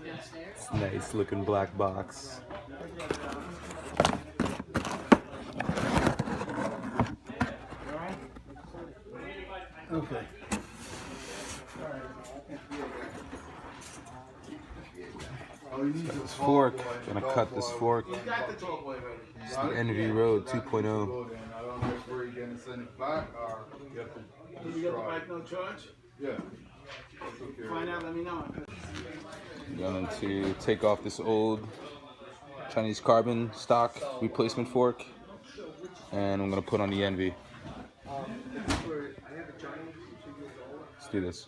It's a nice looking black box. Okay. Got this fork. Gonna cut this fork. It's the Enve Road 2.0. I don't know if we're gonna send it back or you have to. You get the bike no charge? Yeah. Find out, let me know. Going to take off this old Chinese carbon stock replacement fork, and I'm gonna put on the Enve. Let's do this.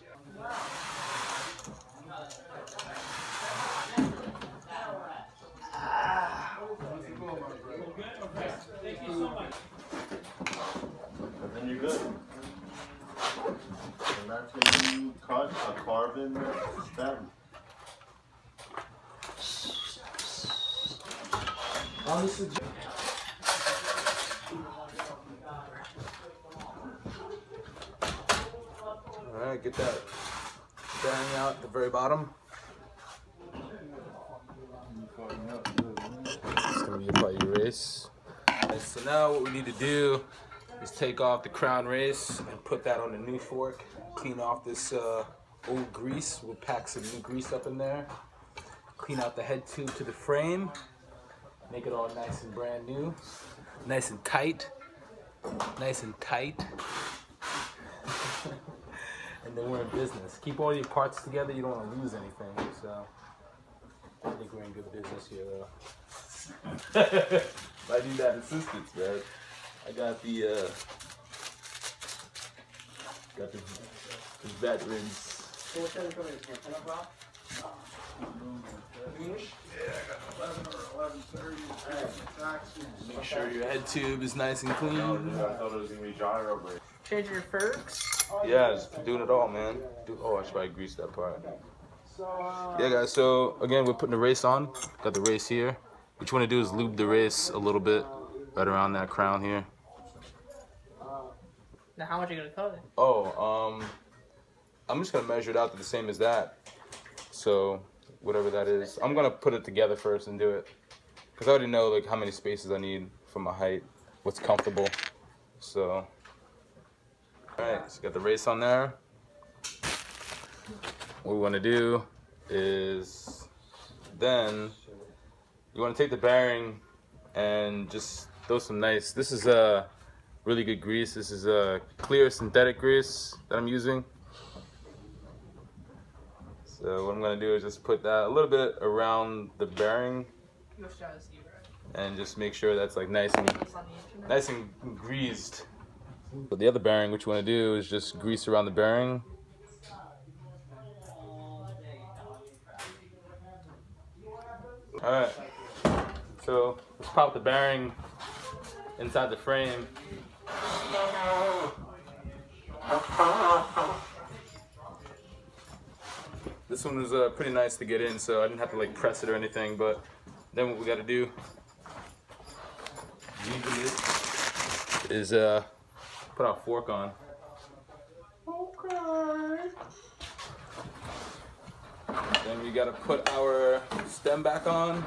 And then you're good. And that's when you cut a carbon stem. Alright, get that bearing out at the very bottom. It's gonna be a part race. And so now what we need to do is take off the crown race and put that on the new fork. Clean off this old grease. We'll pack some new grease up in there. Clean out the head tube to the frame. Make it all nice and brand new. Nice and tight. Nice and tight. And then we're in business. Keep all your parts together. You don't want to lose anything. So I think we're in good business here, though. I need that assistance, man. I got the veterans. Make sure your head tube is nice and clean. I thought it was gonna be gyro brake. Change your forks. Yeah, just doing it all, man. Oh, I should probably grease that part. Yeah, guys, so again, we're putting the race on. Got the race here. What you want to do is lube the race a little bit, right around that crown here. Now, how much are you gonna cut it? Oh, I'm just gonna measure it out to the same as that. So, whatever that is. I'm gonna put it together first and do it. Because I already know like how many spaces I need for my height, what's comfortable. So, alright, so got the race on there. What we wanna do is then you wanna take the bearing and just throw some nice, this is a really good grease. This is a clear synthetic grease that I'm using. So what I'm gonna do is just put that a little bit around the bearing and just make sure that's like nice and greased. But the other bearing, what you wanna do is just grease around the bearing. Alright, so let's pop the bearing inside the frame. This one was pretty nice to get in, so I didn't have to like press it or anything, but then what we gotta do is put our fork on. Okay. Then we gotta put our stem back on.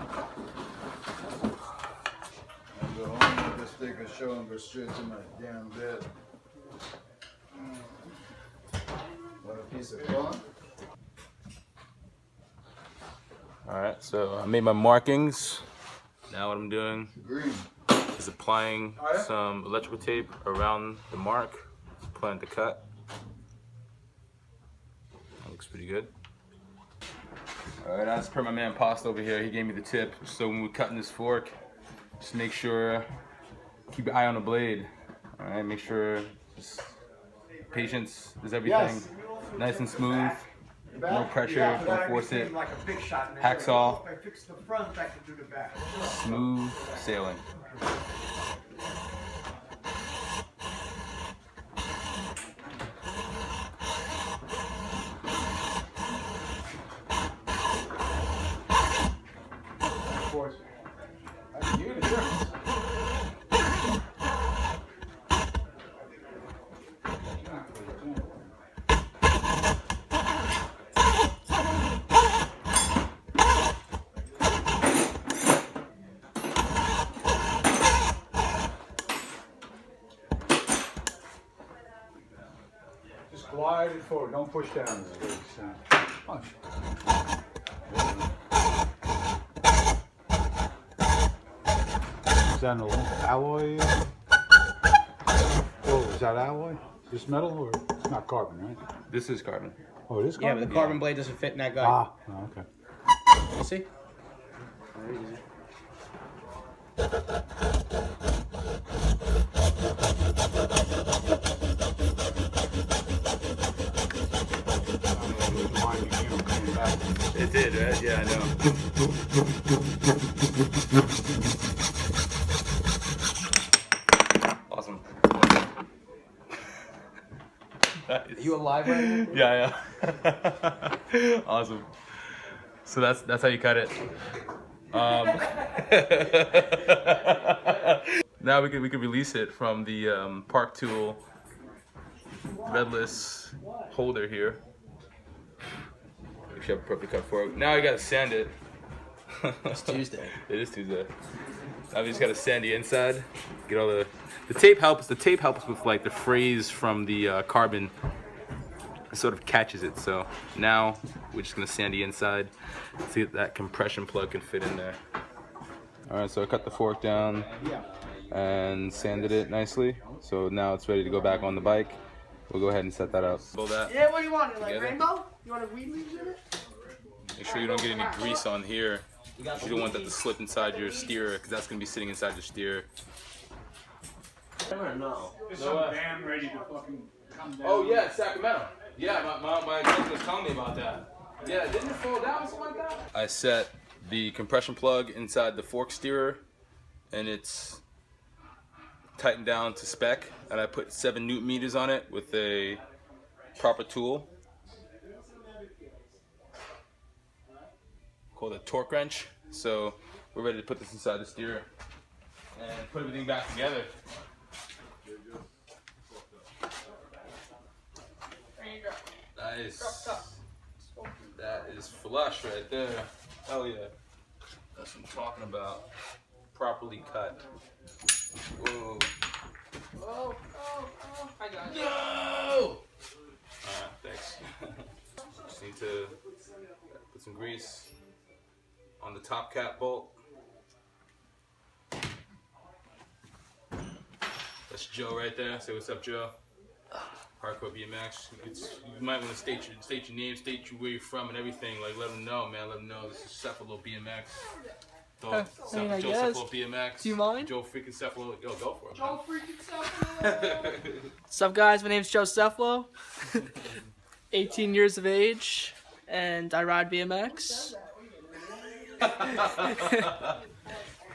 Go home with this stick and show and go straight to my damn bed. Want a piece of fun? Alright, so I made my markings. Now what I'm doing Green. is applying some electrical tape around the mark. Plan to cut. That looks pretty good. Alright, as per my man Pasta over here, he gave me the tip. So when we're cutting this fork, just make sure, keep your eye on the blade. Alright, make sure, just patience is everything. Yes. Nice and smooth. No pressure, don't force it. Hacksaw. If I fix the front, I can do the back. Smooth sailing. Of course. I can hear the difference. slide it forward. Don't push down. Punch. Is that an alloy? Oh, is that alloy? Is this metal or it's not carbon, right? This is carbon. Oh, it is Yeah, carbon? but the carbon blade doesn't fit in that guy. Ah, oh, okay. You see? It did, right? Yeah, I know. Awesome. Are you alive right now? Yeah, yeah. Awesome. So that's how you cut it. Now we can release it from the Park Tool threadless holder here. We should have a perfectly cut fork. Now you gotta sand it. It's Tuesday. It is Tuesday. Now we just gotta sand the inside. Get all the tape helps. The tape helps with like the frays from the carbon. It sort of catches it. So now we're just gonna sand the inside. See if that compression plug can fit in there. All right, so I cut the fork down and sanded it nicely. So now it's ready to go back on the bike. We'll go ahead and set that up. Yeah, what do you want? Like Together. rainbow? You want a weed leaves in it? Make sure you don't get any grease on here. You don't want that to slip inside your steer because that's gonna be sitting inside your steer. No. There's some dam ready to fucking come down. Oh yeah, Sacramento. Yeah, my cousin was telling me about that. Yeah, didn't it fall down or something like that? I set the compression plug inside the fork steerer, and it's tightened down to spec. And I put 7 Newton meters on it with a proper tool called a torque wrench. So we're ready to put this inside the steerer and put everything back together. Nice. That is flush right there. Hell yeah. That's what I'm talking about. Properly cut. Whoa. Oh, I got it. No! Alright, thanks. Just need to put some grease on the top cap bolt. That's Joe right there. Say what's up, Joe. Hardcore BMX. You might want to state your name, state where you're from, and everything. Like, let them know, man. Let them know this is Cephalo BMX. Joe Cephalo BMX. Do you mind? Joe freaking Cephalo. Yo, go for it. Joe freaking Cephalo. What's up, guys? My name's Joe Cephalo. 18 years of age, and I ride BMX.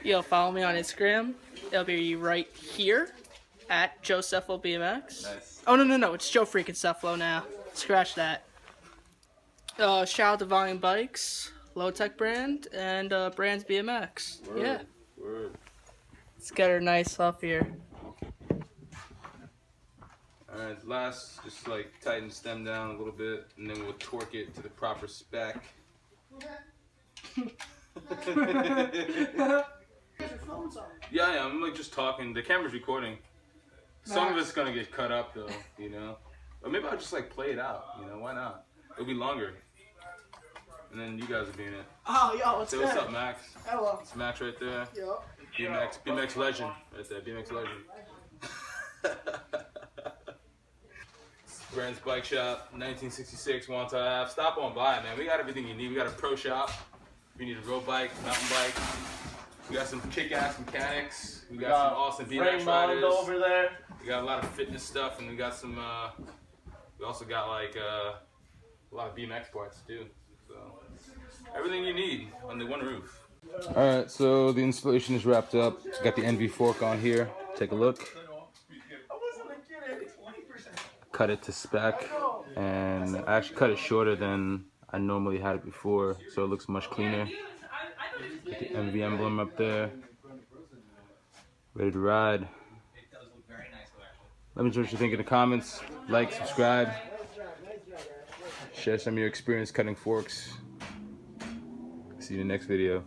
Yo, follow me on Instagram. It'll be right here at Joe Cephalo BMX. Nice. Oh no, it's Joe freaking Cephalo now. Scratch that. Shout out to Volume Bikes, Low Tech brand, and Brands BMX. Word. Yeah. Word. Let's get her nice up here. Alright, last, just like tighten the stem down a little bit, and then we'll torque it to the proper spec. Yeah, I'm like just talking. The camera's recording. Some of it's gonna get cut up though, you know. Or maybe I'll just like play it out, you know, why not? It'll be longer. And then you guys will be in it. Oh, yo, what's Say good? what's up, Max? Hello. It's Max right there. Yo. BMX legend. Right there, BMX legend. Brand's Bike Shop, 1966 Wanta Ave. Stop on by, man. We got everything you need. We got a pro shop. If you need a road bike, mountain bike. We got some kick-ass mechanics. We got some awesome BMX riders over there. We got a lot of fitness stuff, and we got some. We also got like a lot of BMX parts too. So everything you need under one roof. All right, so the installation is wrapped up. Got the Enve fork on here. Take a look. Cut it to spec, and I actually cut it shorter than I normally had it before, so it looks much cleaner. Get the Enve emblem up there. Ready to ride. Let me know what you think in the comments. Like, subscribe. Share some of your experience cutting forks. See you in the next video.